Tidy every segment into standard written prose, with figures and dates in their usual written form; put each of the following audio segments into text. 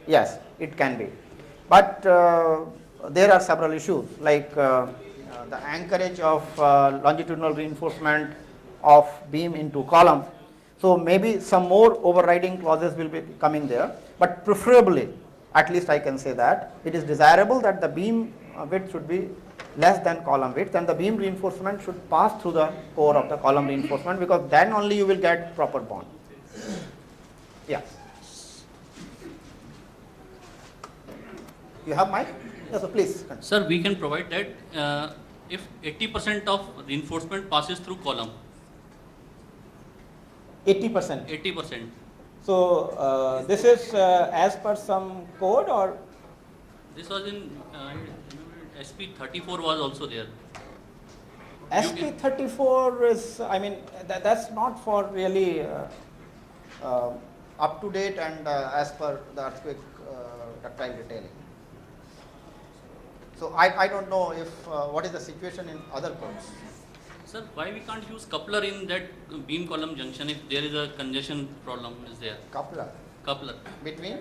Yes, it can be. But there are several issues like the anchorage of longitudinal reinforcement of beam into column. So maybe some more overriding clauses will be coming there, but preferably, at least I can say that, it is desirable that the beam width should be less than column width, and the beam reinforcement should pass through the core of the column reinforcement, because then only you will get proper bond. Yeah. You have mic? Yes, so please. Sir, we can provide that if 80% of reinforcement passes through column. 80%. 80%. So this is as per some code, or This was in SP34 was also there. SP34 is, I mean, that's not for really up to date and as per the earthquake ductile detailing. So I don't know if what is the situation in other codes. Sir, why we can't use coupler in that beam column junction if there is a congestion problem is there? Coupler Coupler. between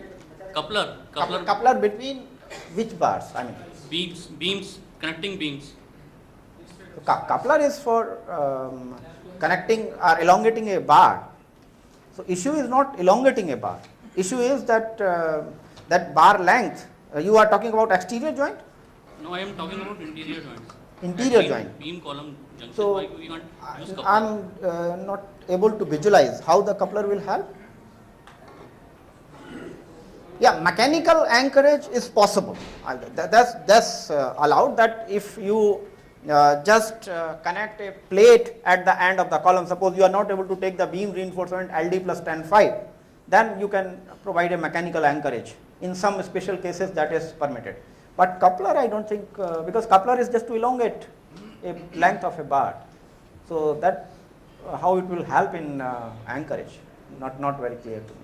Coupler between which bars? I mean, beams, connecting beams. coupler is for connecting or elongating a bar. So issue is not elongating a bar. Issue is that that bar length. You are talking about exterior joint? No, I am talking about interior joints. Interior Beam- joint. Beam column junction. So Why we can't use coupler? I'm not able to visualize how the coupler will help. Yeah, mechanical anchorage is possible. That's allowed, that if you just connect a plate at the end of the column, suppose you are not able to take the beam reinforcement LD plus 10.5, then you can provide a mechanical anchorage. In some special cases that is permitted. But coupler I don't think, because coupler is just to elongate a length of a bar. So that how it will help in anchorage, not very clear to me.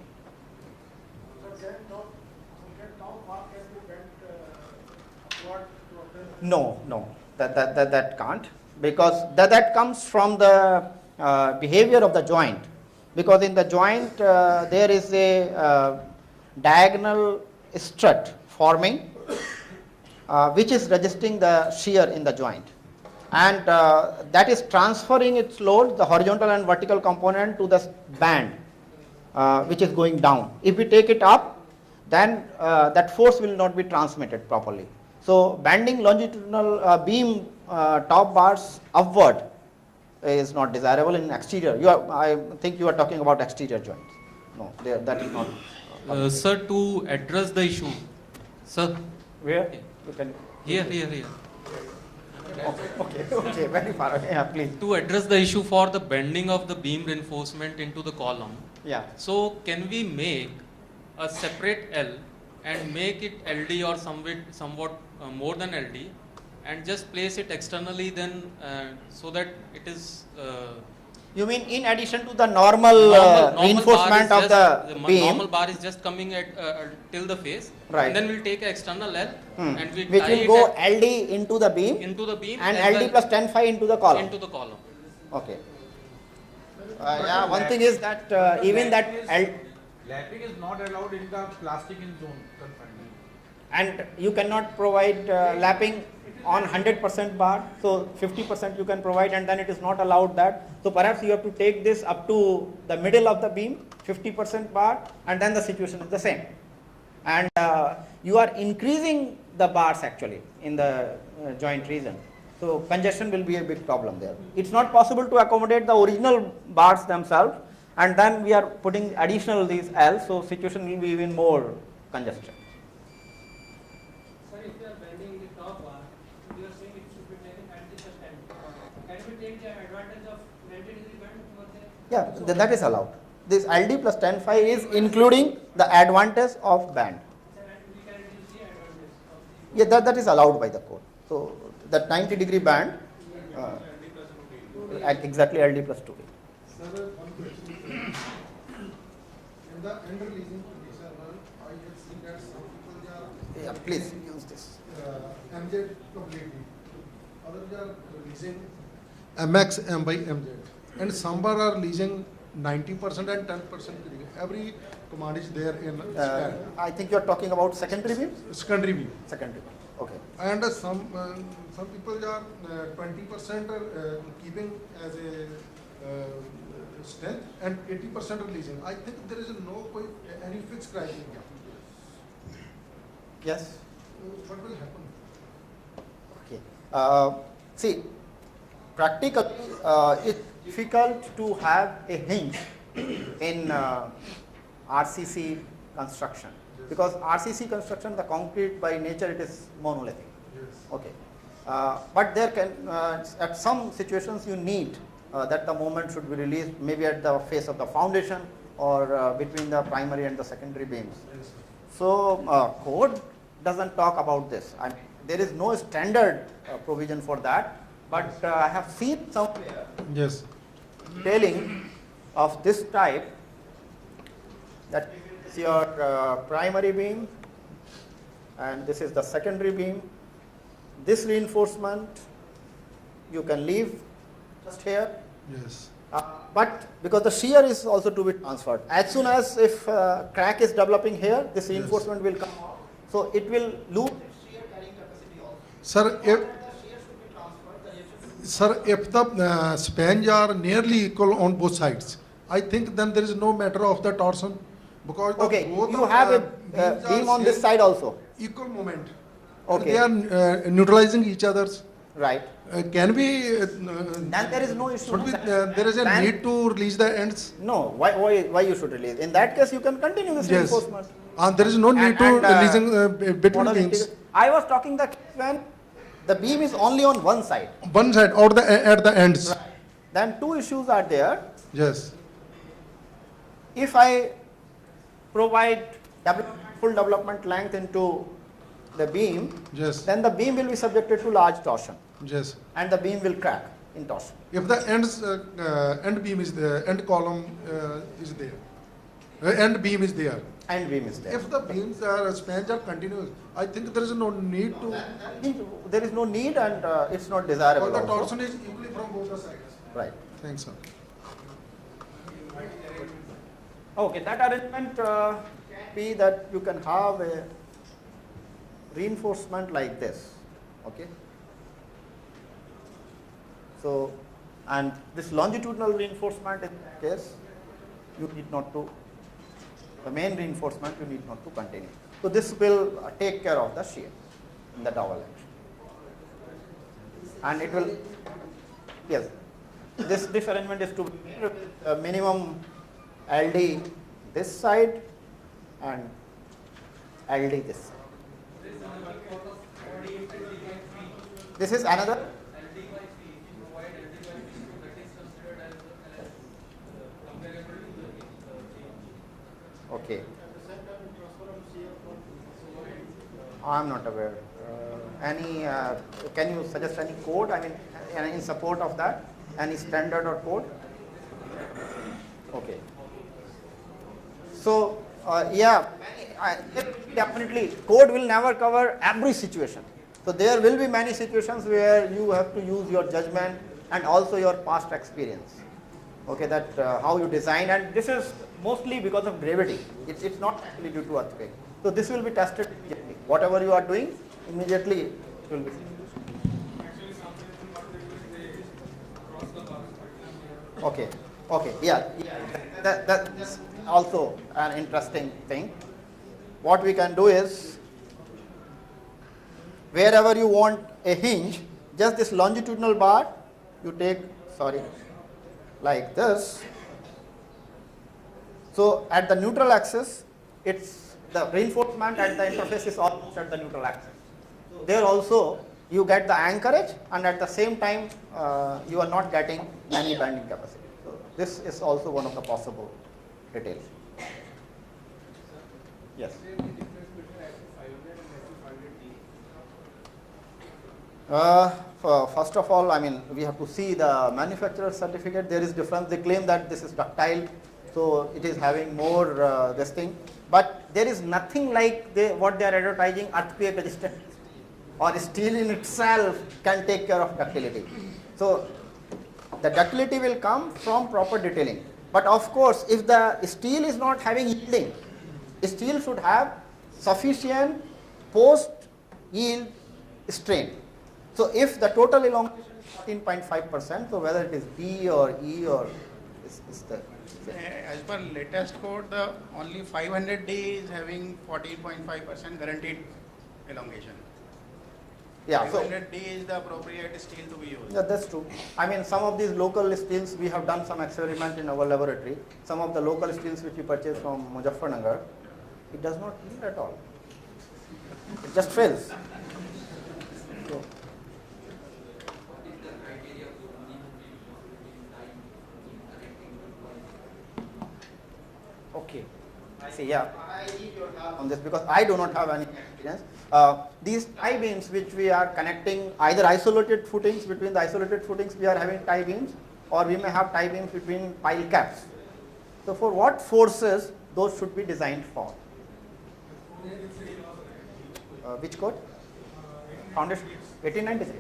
No, that can't, because that comes from the behavior of the joint. Because in the joint there is a diagonal strut forming, which is resisting the shear in the joint, and that is transferring its load, the horizontal and vertical component, to the band which is going down. If we take it up, then that force will not be transmitted properly. So bending longitudinal beam top bars upward is not desirable in exterior. I think you are talking about exterior joints. No, that is not. Sir, to address the issue, sir. Where? You can. Here. Okay, very far away. Yeah, please. To address the issue for the bending of the beam reinforcement into the column. Yeah. So can we make a separate L and make it LD or somewhat more than LD, and just place it externally then so that it is. You mean in addition to the normal reinforcement of the beam? Normal bar is just coming at till the face. Right. And then we'll take an external L and we which tie will it go LD into the beam and as LD plus 10.5 into the column. into the column. Okay. Yeah, one thing is that even that Lapping is not allowed in the plastic in zone confinement. and you cannot provide lapping on 100% bar, so 50% you can provide, and then it is not allowed that. So perhaps you have to take this up to the middle of the beam, 50% bar, and then the situation is the same. And you are increasing the bars actually in the joint region. So congestion will be a big problem there. It's not possible to accommodate the original bars themselves, and then we are putting additional these L's, so situation will be even more congested. Sir, if you are bending the top bar, you are saying it should be taken at the stand. Can we take the advantage of 90-degree bend over there? Yeah, that is allowed. This LD plus 10.5 is including the advantage of band. Sir, and we can reduce the advantage of the. Yeah, that is allowed by the code. So that 90-degree band, exactly LD plus 2. Sir, one question. In the under leasing condition, I have seen that some people are Yeah, please use this. MZ completely. Others are leasing MX M by MZ. And some are leasing 90% and 10%. Every command is there in span. I think you are talking about secondary beam? Secondary beam. Secondary beam, okay. And some people are 20% keeping as a strength and 80% releasing. I think there is any fixed criteria. Yes? What will happen? Okay. See, practically, it's difficult to have a hinge in RCC construction, because RCC construction, the concrete by nature, it is monolithic. Yes. Okay. But there can, at some situations you need that the moment should be released, maybe at the face of the foundation or between the primary and the secondary beams. Yes. So code doesn't talk about this. I mean, there is no standard provision for that, but I have seen somewhere Yes. detailing of this type, that is your primary beam and this is the secondary beam. This reinforcement you can leave just here, Yes. but because the shear is also to be transferred. As soon as if crack is developing here, this reinforcement will come off. So it will lose its shear carrying capacity also. Sir, if the spans are nearly equal on both sides, I think then there is no matter of the torsion, because the Okay, both you of have the a beams are beam on this same side also, equal moment. Okay. They are neutralizing each other's. right? Can we? Then there is no issue. Should we, no? there is a Then- need to release the ends. No, why you should release? In that case, you can continue this Yes. reinforcement. There is no need to releasing between Model beams. I was talking the case when the beam is only on one side. One side or the at the ends. Then two issues are there. Yes. If I provide full development length into the beam, Yes. then the beam will be subjected to large torsion Yes. and the beam will crack in torsion. If the end beam is there, end column is there, end beam is there. And beam is there. If the beams are spans are continuous, I think there is no need to. There is no need and it's not Or desirable the also. torsion is equally from both the sides. Right. Thanks, sir. Okay, that arrangement be that you can have a reinforcement like this, okay. So, and this longitudinal reinforcement in that case, you need not to, the main reinforcement you need not to continue. So this will take care of the shear in the dowel action. And it will, yes, this arrangement is to be made with minimum LD this side and LD this side. This is another. Okay. I am not aware. Any? Can you suggest any code? I mean, in support of that, any standard or code? Okay. So yeah, definitely code will never cover every situation. So there will be many situations where you have to use your judgment and also your past experience. Okay, that how you design, and this is mostly because of gravity. It's not actually due to earthquake. So this will be tested immediately. Whatever you are doing, immediately it will be. Okay. Okay. Yeah. That's also an interesting thing. What we can do is, wherever you want a hinge, just this longitudinal bar, you take, like this. So at the neutral axis, it's the reinforcement at the interface is almost at the neutral axis. There also you get the anchorage, and at the same time you are not getting any bending capacity. So this is also one of the possible details. Yes. First of all, I mean, we have to see the manufacturer's certificate. There is difference. They claim that this is ductile, so it is having more this thing. But there is nothing like what they are advertising, earthquake resistant, or steel in itself can take care of ductility. So the ductility will come from proper detailing. But of course, if the steel is not having yielding, steel should have sufficient post yield strain. So if the total elongation is 14.5%, so whether it is D or E or is the As per latest code, the only 500D is having 14.5% guaranteed elongation. yeah. So 500D is the appropriate steel to be used. yeah, that's true. I mean, some of these local steels, we have done some experiment in our laboratory. Some of the local steels which we purchase from Muzaffarnagar, it does not yield at all. It just fails. So, okay. See, yeah, I need your help on this because I do not have any experience. These tie beams which we are connecting, either isolated footings, between the isolated footings we are having tie beams, or we may have tie beams between pile caps. So for what forces those should be designed for? Which code? Foundation 1893.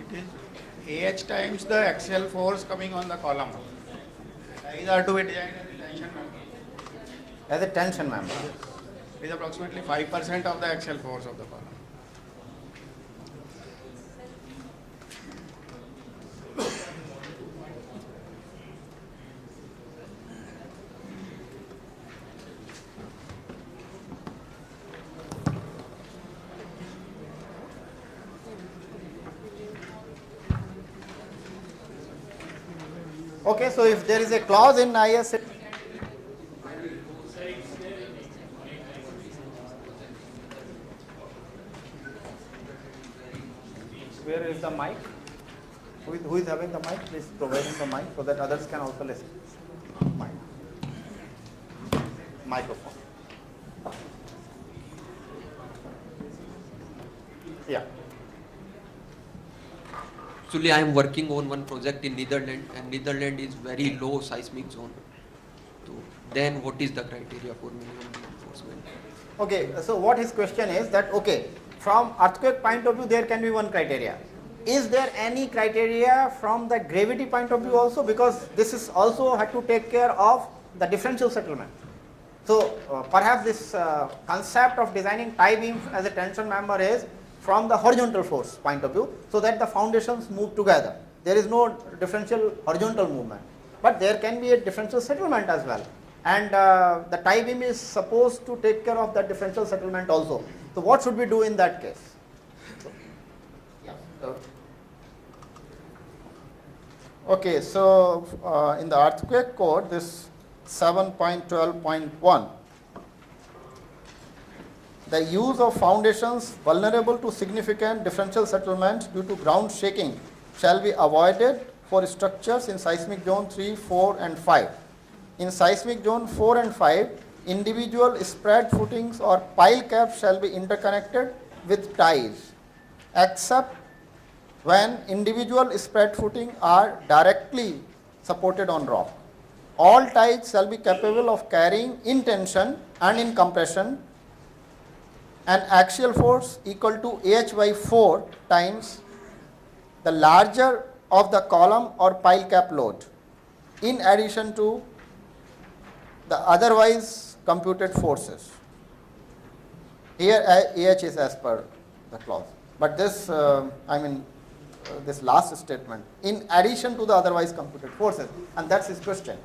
Okay. It is AH times the axial force coming on the column. These are to be designed as a tension member. As a tension member. It is approximately 5% of the axial force of the column. Okay, so if there is a clause in IS, where is the mic? Who is having the mic? Please provide him the mic so that others can also listen. Mic. Microphone. Yeah. Actually, I am working on one project in Netherlands, and Netherlands is very low seismic zone. So then, what is the criteria for minimum reinforcement? Okay, so what his question is that, okay, from earthquake point of view, there can be one criteria. Is there any criteria from the gravity point of view also? Because this is also had to take care of the differential settlement. So perhaps this concept of designing tie beams as a tension member is from the horizontal force point of view, so that the foundations move together. There is no differential horizontal movement, but there can be a differential settlement as well. And the tie beam is supposed to take care of that differential settlement also. So what should we do in that case? Okay, so in the earthquake code, this 7.12.1, the use of foundations vulnerable to significant differential settlement due to ground shaking shall be avoided for structures in seismic zone 3, 4 and 5. In seismic zone 4 and 5, individual spread footings or pile caps shall be interconnected with ties, except when individual spread footing are directly supported on rock. All ties shall be capable of carrying in tension and in compression an axial force equal to AH by 4 times the larger of the column or pile cap load, in addition to the otherwise computed forces. Here AH is as per the clause, but this this last statement, in addition to the otherwise computed forces, and that's his question.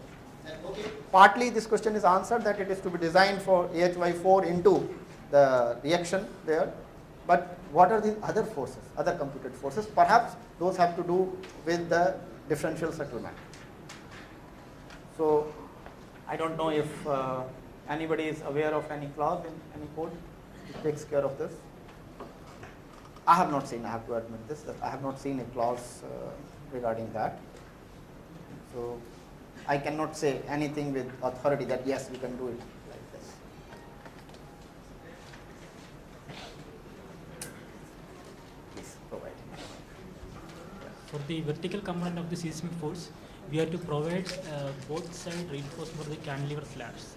Partly this question is answered that it is to be designed for AH by 4 into the reaction there, but what are the other forces, other computed forces? Perhaps those have to do with the differential settlement. So I don't know if anybody is aware of any clause in any code that takes care of this. I have not seen, I have to admit this, that I have not seen a clause regarding that. So I cannot say anything with authority that yes, we can do it like this. Please provide. For the vertical component of the seismic force, we have to provide both side reinforcement for the cantilever slabs.